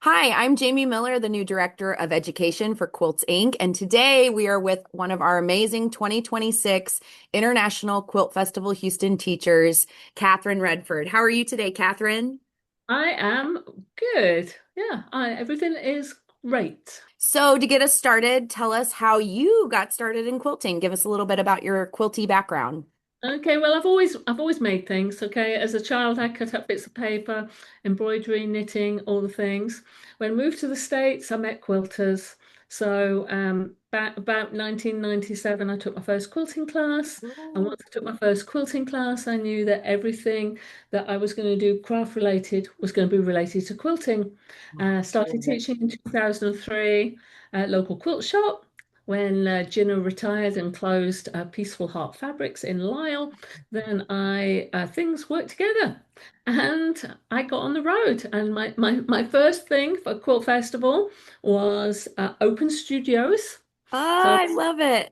Hi, I'm Jamie Miller, the new Director of Education for Quilts Inc. And today we are with one of our amazing 2026 International Quilt Festival Houston teachers, Catherine Redford. How are you today, Catherine? I am good. Yeah, everything is great. So, to get us started, tell us how you got started in quilting. Give us a little bit about your quilty background. Okay, well, I've always made things. Okay, as a child, I cut up bits of paper, embroidery, knitting, all the things. When I moved to the States, I met quilters. So, back about 1997, I took my first quilting class. And Oh, once I took my first quilting class, I knew that everything that I was going to do craft related was going to be related to quilting. I Started love it. teaching in 2003 at local quilt shop when Gina retired and closed Peaceful Heart Fabrics in Lisle. Then I things worked together, and I got on the road. And my first thing for Quilt Festival was open studios. Oh, So I love it.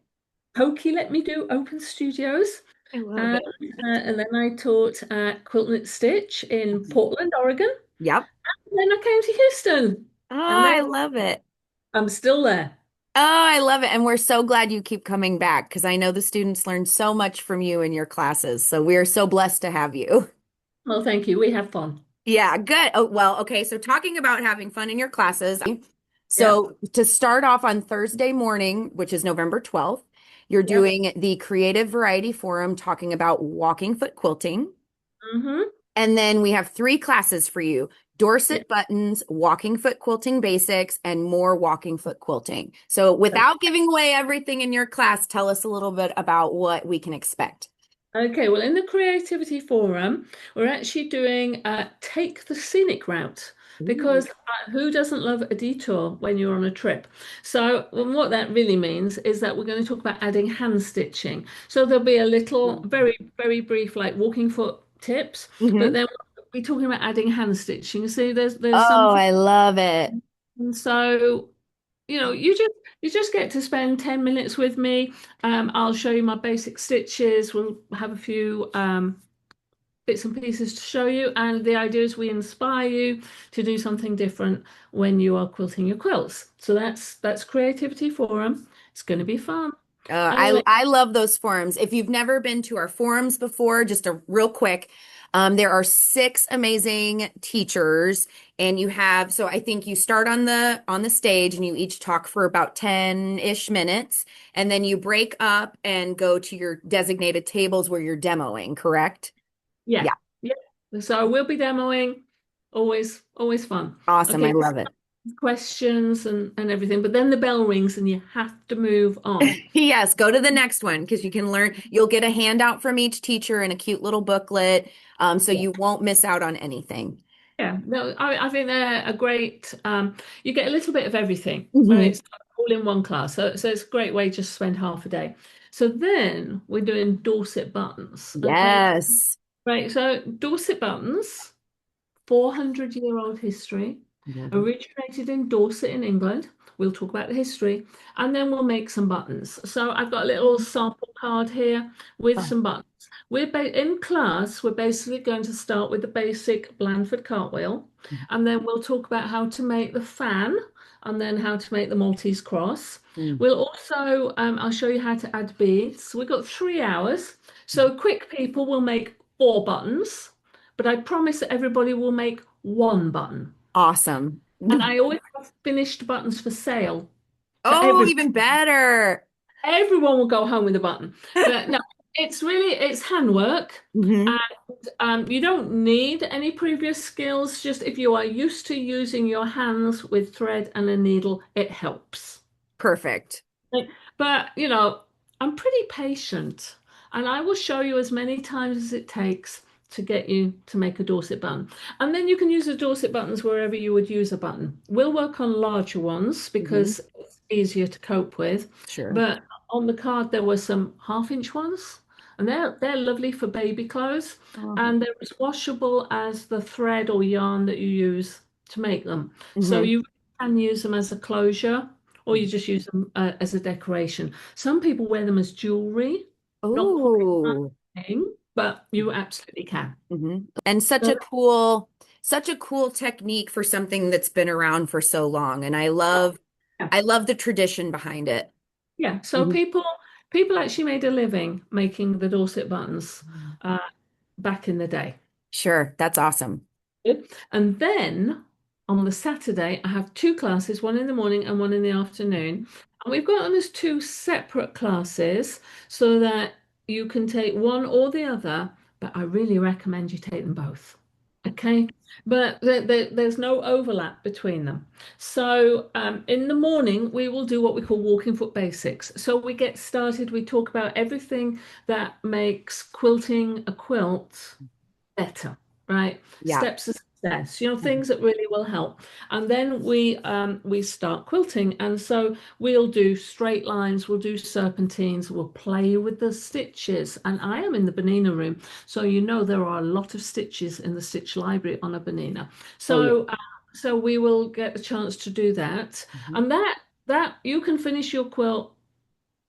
Pokey let me do open studios, I love and, it. and then I taught Quilt Knit Stitch in Portland, Oregon. Yep. And then I came to Houston, Oh, and then I love it. I'm still there. Oh, I love it. And we're so glad you keep coming back because I know the students learn so much from you in your classes. So we are so blessed to have you. Well, thank you. We have fun. Yeah, good. Oh, well, okay. So talking about having fun in your classes. Yeah. So to start off on Thursday morning, which is November 12th, you're Yep. doing the Creative Variety Forum talking about walking foot quilting. Mm-hmm. And then we have three classes for you. Yeah. Dorset Buttons, Walking Foot Quilting Basics, and more Walking Foot Quilting. So without giving away everything in your class, tell us a little bit about what we can expect. Okay, well, in the Creativity Forum, we're actually doing Take the Scenic Route Ooh. because who doesn't love a detour when you're on a trip? So, what that really means is that we're going to talk about adding hand stitching. So, there'll be a little, very, very brief, like walking foot tips, but Mhm. then we'll be talking about adding hand stitching. See, there's Oh, some, I love it. and so you just get to spend 10 minutes with me. I'll show you my basic stitches. We'll have a few bits and pieces to show you, and the idea is we inspire you to do something different when you are quilting your quilts. So that's Creativity Forum. It's going to be fun. I Uh, I love those forums. If you've never been to our forums before, just a real quick, there are six amazing teachers, and you have so I think you start on the stage and you each talk for about 10-ish minutes, and then you break up and go to your designated tables where you're demoing, correct? yeah, Yeah, yeah. So we'll be demoing. Always fun. awesome. I Okay, love it. questions and everything, but then the bell rings and you have to move on. Yes, go to the next one because you can learn. You'll get a handout from each teacher and a cute little booklet, so Yeah. you won't miss out on anything. Yeah, no, I think they're a great, you get a little bit of everything, right? Mhm. It's all in one class. So it's a great way just to spend half a day. So then we're doing Dorset Buttons. Okay, Yes. right. So Dorset Buttons, 400-year-old history, Mhm. originated in Dorset in England. We'll talk about the history, and then we'll make some buttons. So I've got a little sample card here with Oh, some buttons. In class, we're basically going to start with the basic Blandford cartwheel, and then we'll talk about how to make the fan, and then how to make the Maltese cross. mm. We'll also, I'll show you how to add beads. We've got 3 hours. So quick people will make 4 buttons, but I promise that everybody will make one button. Awesome. And I always have finished buttons for sale. So Oh, even better. everyone will go home with a button. But no, it's handwork. Hmm. And you don't need any previous skills. Just if you are used to using your hands with thread and a needle, it helps. Perfect. But I'm pretty patient, and I will show you as many times as it takes to get you to make a Dorset button. And then you can use the Dorset buttons wherever you would use a button. We'll work on larger ones Hmm. because it's easier to cope with. Sure. But on the card there were some half-inch ones, and they're lovely for baby clothes, Hmm. and they're as washable as the thread or yarn that you use to make them. So Hmm. you can use them as a closure, or you just use them as a decoration. Some people wear them as jewelry, not quite Oh. my thing, but you absolutely can. Hmm. And such So, a cool, such a cool technique for something that's been around for so long. And Yeah. I love the tradition behind it. Yeah. So Mhm. people actually made a living making the Dorset buttons uh, back in the day. Sure, that's awesome. Good. And then on the Saturday, I have two classes, one in the morning and one in the afternoon. And we've got them as two separate classes so that you can take one or the other, but I really recommend you take them both. Okay. But there's no overlap between them. So in the morning, we will do what we call Walking Foot Basics. So we get started, we talk about everything that makes quilting a quilt better, right? Yeah. Steps to success, things that really will help. And then we start quilting. And so we'll do straight lines, we'll do serpentines, we'll play with the stitches. And I am in the Banana room, so there are a lot of stitches in the stitch library on a Banana. Oh yeah. So we will get the chance to do that. Mhm. And that you can finish your quilt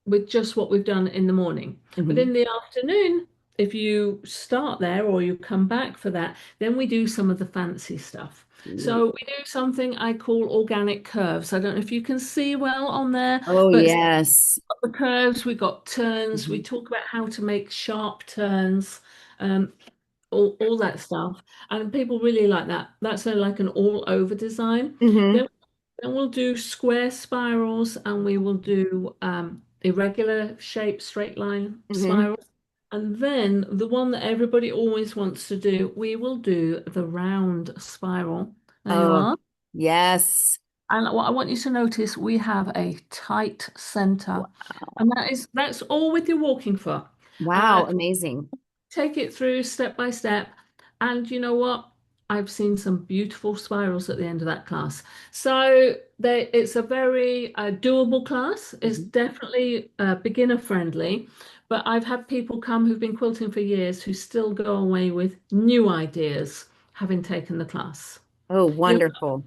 with just what we've done in the morning. But Mhm. in the afternoon, if you start there or you come back for that, then we do some of the fancy stuff. Ooh. So we do something I call organic curves. I don't know if you can see well on there, Oh but it's yes. got the curves, we got turns, we Mhm. talk about how to make sharp turns, um, all that stuff. And people really like that. That's like an all over design. Mhm. Then then we'll do square spirals and we will do irregular shape straight line Mhm. spirals. And then the one that everybody always wants to do, we will do the round spiral. There you Oh are. yes. And what I want you to notice, we have a tight center. Wow. And that's all with your walking foot. Wow, Uh, amazing. take it through step by step. And you know what? I've seen some beautiful spirals at the end of that class. So it's a very doable class. It's Mhm. definitely beginner friendly, but I've had people come who've been quilting for years who still go away with new ideas having taken the class. Oh, You know, wonderful.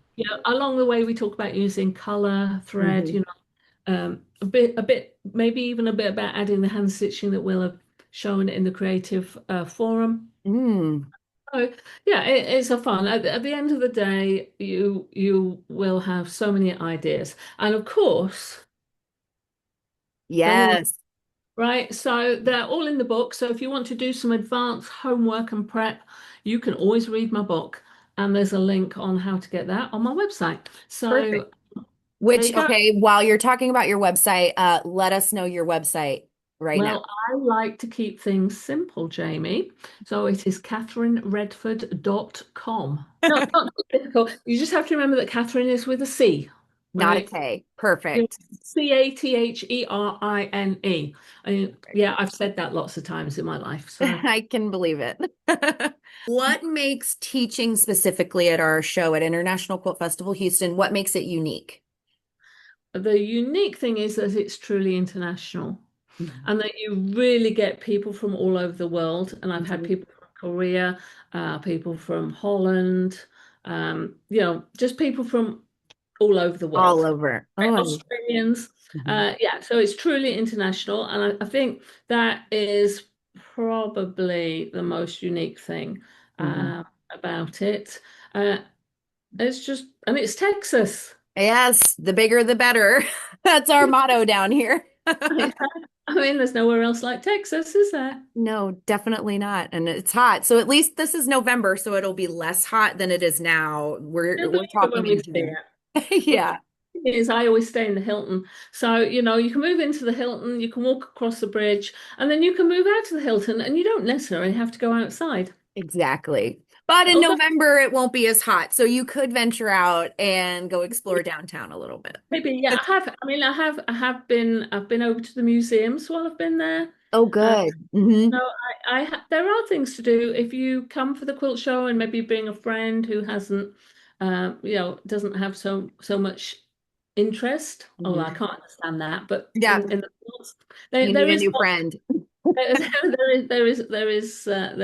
along the way we talk about using color, thread, Mhm. a bit, maybe even a bit about adding the hand stitching that we'll have shown in the creative forum. Mm. So yeah, it's a fun. At the end of the day, you will have so many ideas, and of course, they're all Yes. right. So they're all in the book. So if you want to do some advanced homework and prep, you can always read my book, and there's a link on how to get that on my website. Perfect. So there Which, you go. okay, while you're talking about your website, let us know your website right now. Well, I like to keep things simple, Jamie. So it is catherineredford.com. No, not too difficult. You just have to remember that Catherine is with a C, Not a right? K. You know, Perfect. Catherine. Yeah, I've said that lots of times in my life. So I can believe it. What makes teaching specifically at our show at International Quilt Festival Houston, what makes it unique? the unique thing is that it's truly international Mhm. and that you really get people from all over the world. And I've had Mhm. people from Korea, people from Holland, just people from all over the All world. over. Right, Oh, Australians. mhm. Yeah, so it's truly international. And I think that is probably the most unique thing Mhm. about it. Uh, and it's Texas. Yes, the bigger the better. That's our motto down here. I mean, there's nowhere else like Texas, is there? No, definitely not. And it's hot. So at least this is November, so it'll be less hot than it is now. Still We're believe it when talking we in see June. it. But Yeah, the thing is, I always stay in the Hilton. So, you can move into the Hilton, you can walk across the bridge, and then you can move out to the Hilton, and you don't necessarily have to go outside. exactly. But in Although November, it won't be as hot. So you could venture out and go explore downtown a little bit. maybe, yeah, I have. I mean, I've been over to the museums while I've been there. Oh, Uh, good. Hmm. no, there are things to do if you come for the quilt show and maybe bring a friend who hasn't, doesn't have so much interest. Oh, I Hmm. can't understand that, but Yeah, in the quilts, there you need there a is new friend. there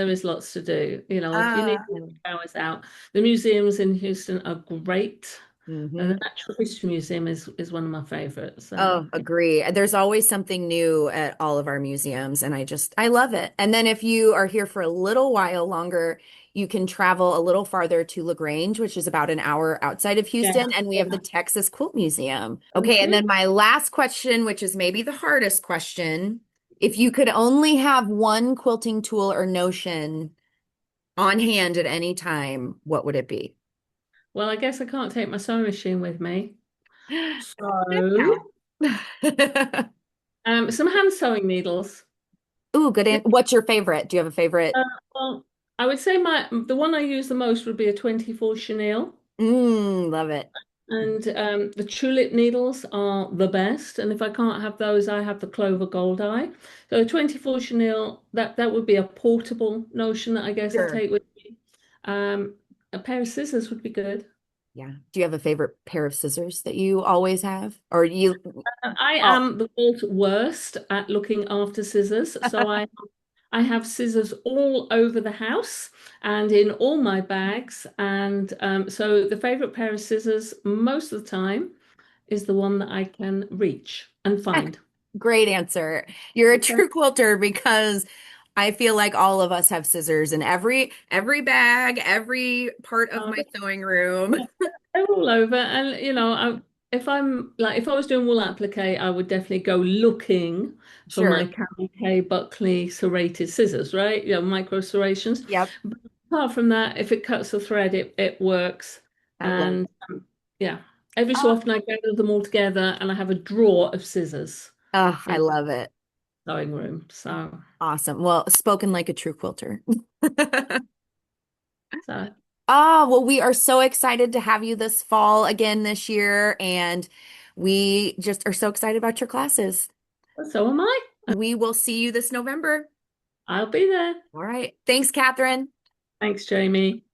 is lots to do. If you need Ah, hours out, the museums in Houston are great. And the Hmm. Natural History Museum is one of my favorites. So Oh, agree. There's always something new at all of our museums, and I love it. And then if you are here for a little while longer, you can travel a little farther to LaGrange, which is about an hour outside of yeah, Houston, and we have the yeah. Texas Quilt Museum. Okay, and Okay. then my last question, which is maybe the hardest question, if you could only have one quilting tool or notion on hand at any time, what would it be? Well, I guess I can't take my sewing machine with me. Good now. So, some hand sewing needles. Ooh, good. What's your favorite? Do you have a favorite? Well, I would say the one I use the most would be a 24 chenille. Love it. And the tulip needles are the best. And if I can't have those, I have the clover gold eye. So a 24 chenille, that would be a portable notion that I guess I Sure. take with me. Um, a pair of scissors would be good. Yeah. Do you have a favorite pair of scissors that you always have? Or you, I oh, am the world's worst at looking after scissors. So I have scissors all over the house and in all my bags. And so the favorite pair of scissors most of the time is the one that I can reach and find. great answer. You're a Okay. true quilter because I feel like all of us have scissors in every bag, every part of Uh, my sewing room. they're all over. And, if I was doing wool applique, I would definitely go looking for my Sure. Carol K. Buckley serrated scissors, right? Micro serrations. Yep. But apart from that, if it cuts the thread, it works. I love And it. yeah, every so Oh, often I gather them all together and I have a drawer of scissors oh, I in love it. the sewing room. So, Awesome. Well, spoken like a true quilter. so, Ah, well, we are so excited to have you this fall again this year, and we just are so excited about your classes. so am I. We will see you this November. I'll be there. All right. Thanks, Catherine. Thanks, Jamie.